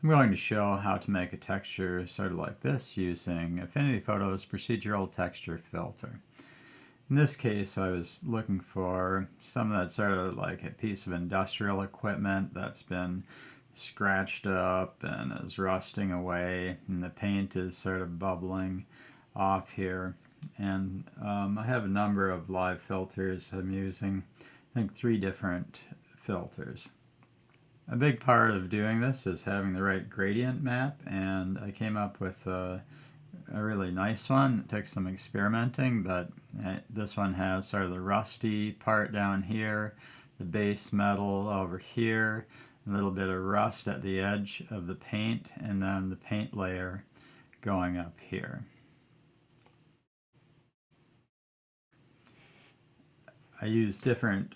I'm going to show how to make a texture sort of like this using Affinity Photo's Procedural Texture Filter. In this case, I was looking for something that's sort of like a piece of industrial equipment that's been scratched up and is rusting away, and the paint is sort of bubbling off here. And I have a number of live filters I'm using, I think 3 different filters. A big part of doing this is having the right gradient map, and I came up with a really nice one. It took some experimenting, but this one has sort of the rusty part down here, the base metal over here, a little bit of rust at the edge of the paint, and then the paint layer going up here. I use different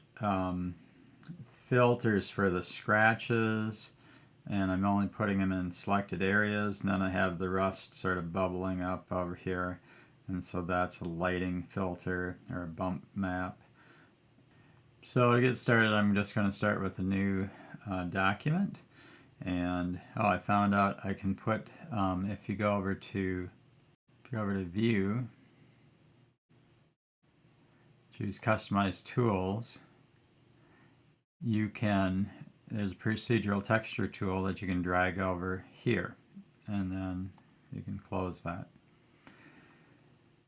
filters for the scratches, and I'm only putting them in selected areas, and then I have the rust sort of bubbling up over here, and so that's a lighting filter or a bump map. So to get started, I'm just going to start with a new document, and I found out I can put if you go over to View, choose Customize Tools, you can, there's a procedural texture tool that you can drag over here, and then you can close that.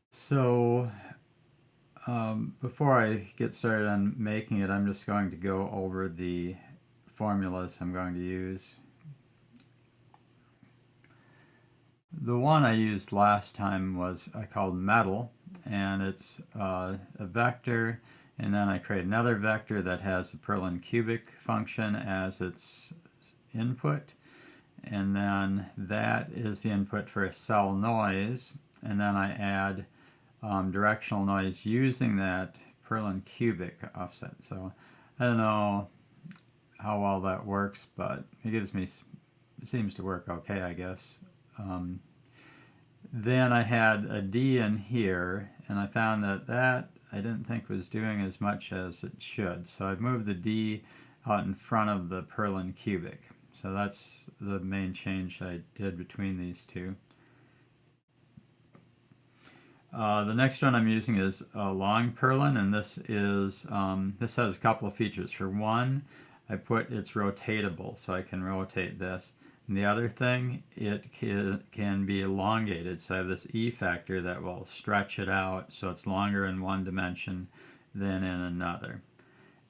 So before I get started on making it, I'm just going to go over the formulas I'm going to use. The one I used last time was I called metal, and it's a vector, and then I create another vector that has the perlincubic function as its input, and then that is the input for a cell noise, and then I add directional noise using that perlincubic offset. So I don't know how well that works, but it seems to work okay, I guess. Then I had a D in here, and I found that I didn't think was doing as much as it should. So I've moved the D out in front of the perlincubic. So that's the main change I did between these two. The next one I'm using is long Perlin, and this has a couple of features. For one, I put it's rotatable, so I can rotate this. And the other thing, it can be elongated, so I have this E factor that will stretch it out so it's longer in one dimension than in another.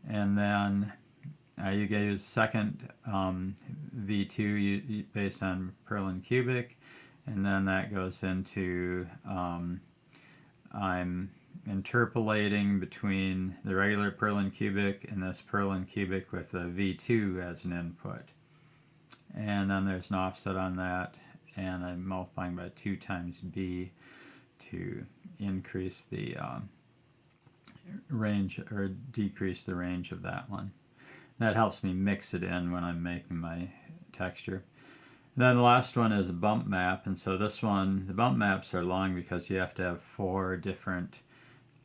And then you can use second V2 based on perlincubic, and then that goes into I'm interpolating between the regular perlincubic and this perlincubic with a V2 as an input. And then there's an offset on that, and I'm multiplying by 2 times B to increase the range or decrease the range of that one. That helps me mix it in when I'm making my texture. And then the last one is a bump map, and so this one, the bump maps are long because you have to have 4 different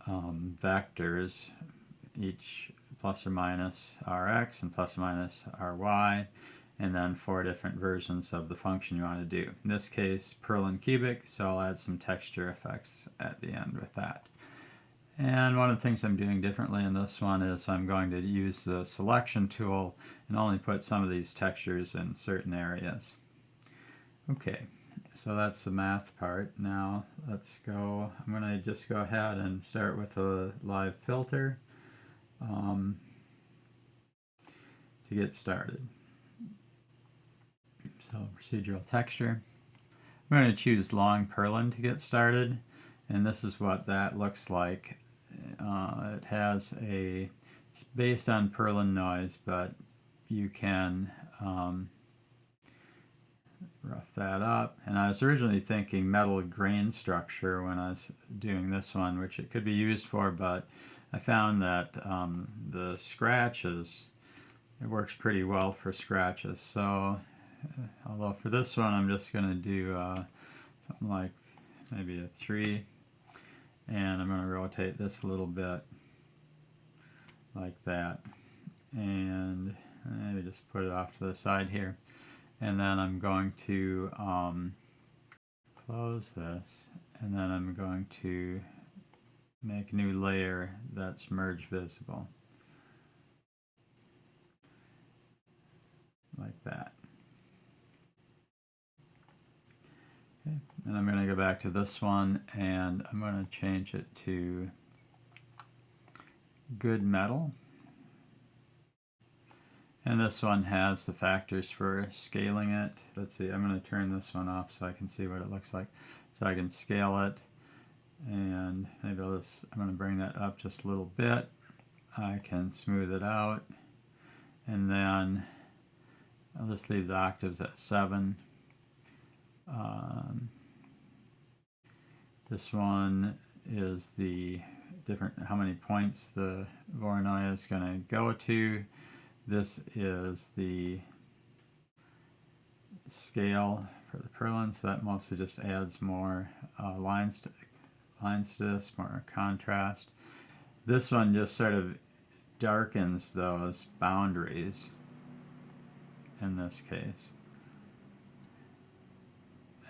vectors, each plus or minus Rx and plus or minus Ry, and then 4 different versions of the function you want to do. In this case, perlincubic, so I'll add some texture effects at the end with that. And one of the things I'm doing differently in this one is I'm going to use the selection tool and only put some of these textures in certain areas. Okay, so that's the math part. Now let's go, I'm going to just go ahead and start with a live filter to get started. So procedural texture. I'm going to choose long Perlin to get started, and this is what that looks like. It has it's based on Perlin noise, but you can rough that up. And I was originally thinking metal grain structure when I was doing this one, which it could be used for, but I found that the scratches, it works pretty well for scratches. So although for this one I'm just going to do something like maybe a 3, and I'm going to rotate this a little bit like that, and maybe just put it off to the side here. and then I'm going to close this, and then I'm going to make a new layer that's merge visible, like that. Okay. And I'm going to go back to this one, and I'm going to change it to good metal. And this one has the factors for scaling it. Let's see, I'm going to turn this one off so I can see what it looks like. So I can scale it, and maybe I'm going to bring that up just a little bit. I can smooth it out, and then I'll just leave the octaves at 7. This one is the different, how many points the Voronoi is going to go to. This is the scale for the Perlin, so that mostly just adds more lines to this, more contrast. This one just sort of darkens those boundaries in this case.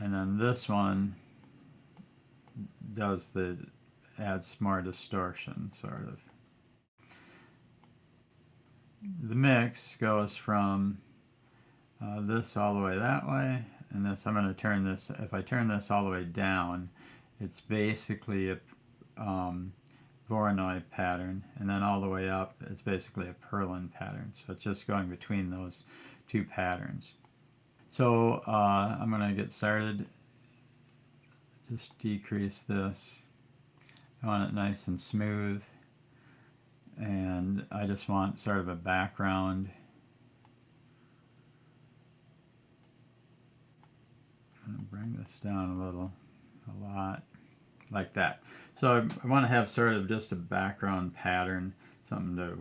And then this one adds more distortion, sort of. The mix goes from this all the way that way, and this, I'm going to turn this, if I turn this all the way down, it's basically a Voronoi pattern, and then all the way up, it's basically a Perlin pattern. So it's just going between those two patterns. So I'm going to get started. Just decrease this. I want it nice and smooth, and I just want sort of a background. I'm going to bring this down a lot, like that. So I want to have sort of just a background pattern, something to,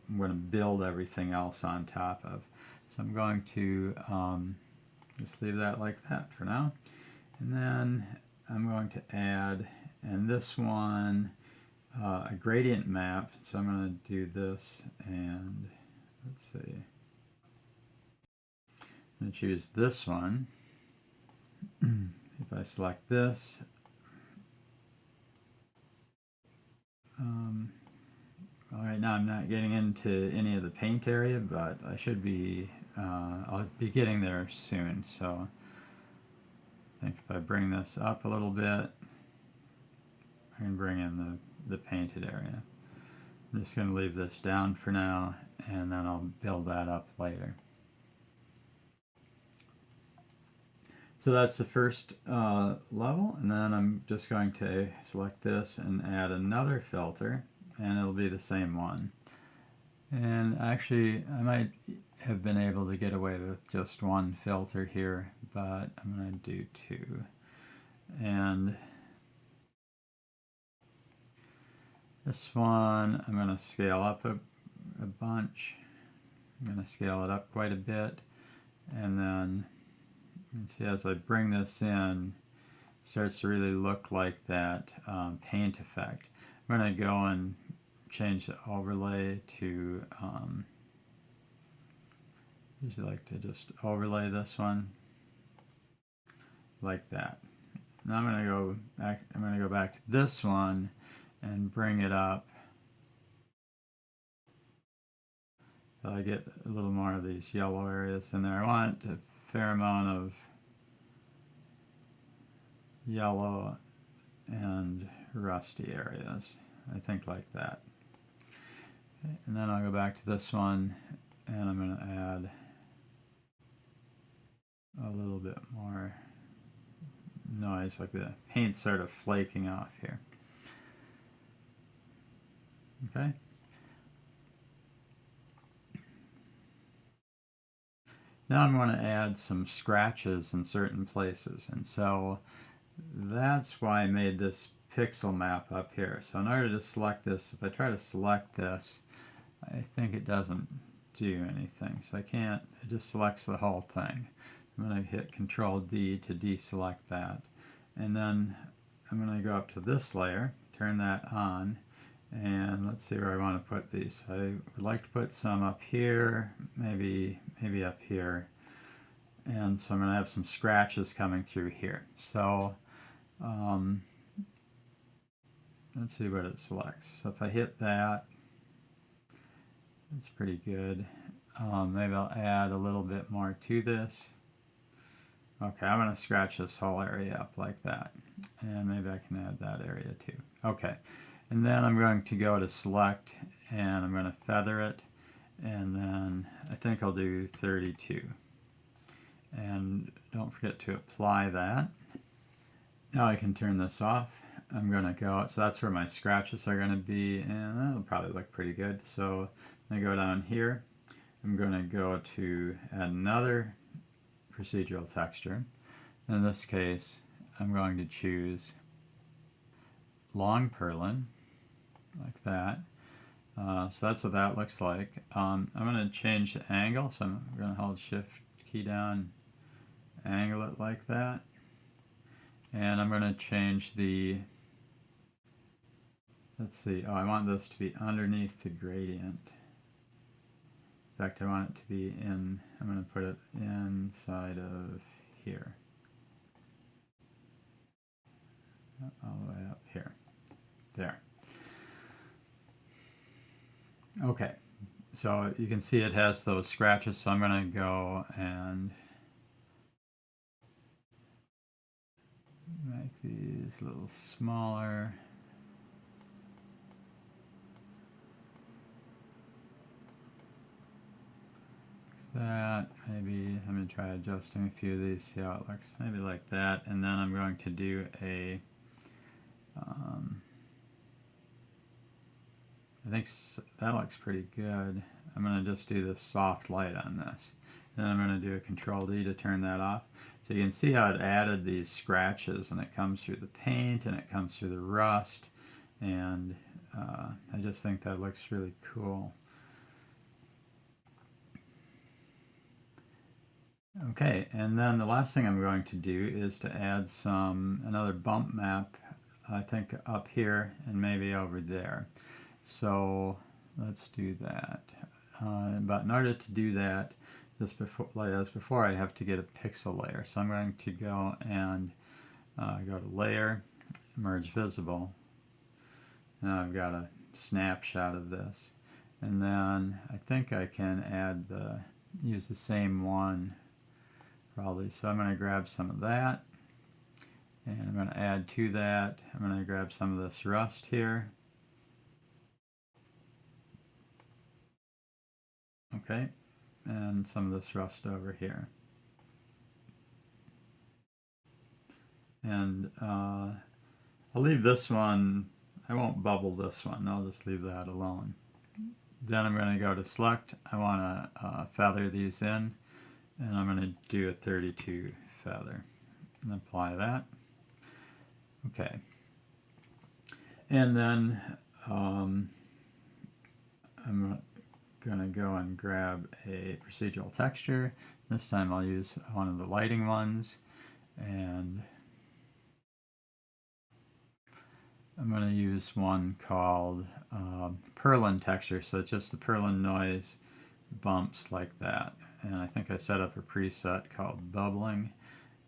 I'm going to build everything else on top of. So I'm going to just leave that like that for now. And then I'm going to add, and this one, a gradient map. So I'm going to do this, and let's see. I'm going to choose this one. If I select this, right now I'm not getting into any of the paint area, but I should be, I'll be getting there soon. So I think if I bring this up a little bit, I can bring in the painted area. I'm just going to leave this down for now, and then I'll build that up later. So that's the first level, and then I'm just going to select this and add another filter, and it'll be the same one. And actually, I might have been able to get away with just one filter here, but I'm going to do 2. And this one, I'm going to scale up a bunch. I'm going to scale it up quite a bit, and then you can see as I bring this in, it starts to really look like that paint effect. I'm going to go and change the overlay to, usually like to just overlay this one like that. Now I'm going to go back to this one and bring it up so I get a little more of these yellow areas in there. I want a fair amount of yellow and rusty areas, I think, like that. Okay, and then I'll go back to this one, and I'm going to add a little bit more noise, like the paint sort of flaking off here. Okay. Now I'm going to add some scratches in certain places, and so that's why I made this pixel map up here. So in order to select this, if I try to select this, I think it doesn't do anything. So I can't, it just selects the whole thing. I'm going to hit Control D to deselect that. And then I'm going to go up to this layer, turn that on, and let's see where I want to put these. I would like to put some up here, maybe up here. and so I'm going to have some scratches coming through here. So let's see what it selects. So if I hit that, it's pretty good. Maybe I'll add a little bit more to this. Okay, I'm going to scratch this whole area up like that. And maybe I can add that area too. Okay, and then I'm going to go to select, and I'm going to feather it, and then I think I'll do 32. And don't forget to apply that. Now I can turn this off. I'm going to go, so that's where my scratches are going to be, and that'll probably look pretty good. So I'm going to go down here. I'm going to go to add another procedural texture. In this case, I'm going to choose long Perlin, like that. So that's what that looks like. I'm going to change the angle, so I'm going to hold Shift key down, angle it like that. And I'm going to change the, let's see, oh, I want this to be underneath the gradient. In fact, I want it to be in, I'm going to put it inside of here. All the way up here. There. Okay, so you can see it has those scratches, so I'm going to go and make these a little smaller. Like that. Maybe let me try adjusting a few of these, see how it looks. Maybe like that, and then I'm going to do a I think that looks pretty good. I'm going to just do this soft light on this. Then I'm going to do a Control D to turn that off. So you can see how it added these scratches, and it comes through the paint and it comes through the rust, and I just think that looks really cool. Okay, and then the last thing I'm going to do is to add another bump map, I think up here and maybe over there. So let's do that. But in order to do that, just before I have to get a pixel layer. So I'm going to go and go to Layer, Merge Visible. Now I've got a snapshot of this. And then I think I can use the same one probably. So I'm going to grab some of that, and I'm going to add to that. I'm going to grab some of this rust here. Okay, and some of this rust over here. And I'll leave this one, I won't bubble this one, I'll just leave that alone. Then I'm going to go to select, I want to feather these in, and I'm going to do a 32 feather and apply that. Okay, and then I'm going to go and grab a procedural texture. This time I'll use one of the lighting ones, and I'm going to use one called Perlin texture, so it's just the Perlin noise bumps like that. And I think I set up a preset called bubbling,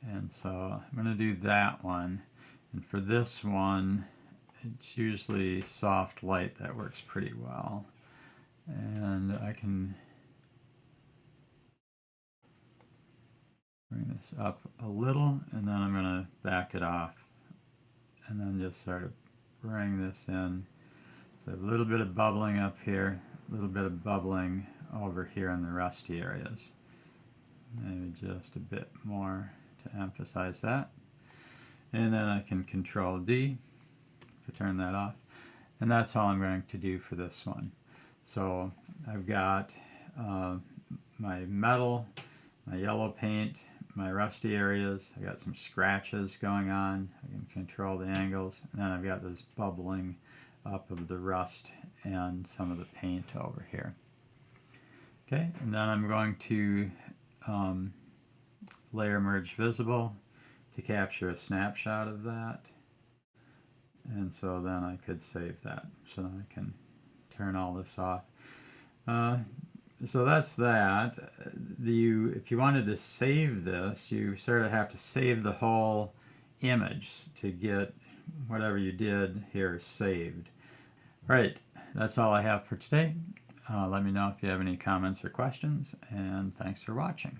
and so I'm going to do that one. And for this one, it's usually soft light that works pretty well. And I can bring this up a little, and then I'm going to back it off, and then just sort of bring this in. So a little bit of bubbling up here, a little bit of bubbling over here in the rusty areas. Maybe just a bit more to emphasize that. And then I can Control D to turn that off. And that's all I'm going to do for this one. So I've got my metal, my yellow paint, my rusty areas. I got some scratches going on. I can control the angles. And then I've got this bubbling up of the rust and some of the paint over here. Okay, and then I'm going to layer merge visible to capture a snapshot of that. And so then I could save that. So then I can turn all this off. So that's that. If you wanted to save this, you sort of have to save the whole image to get whatever you did here saved. Right, that's all I have for today. Let me know if you have any comments or questions, and thanks for watching.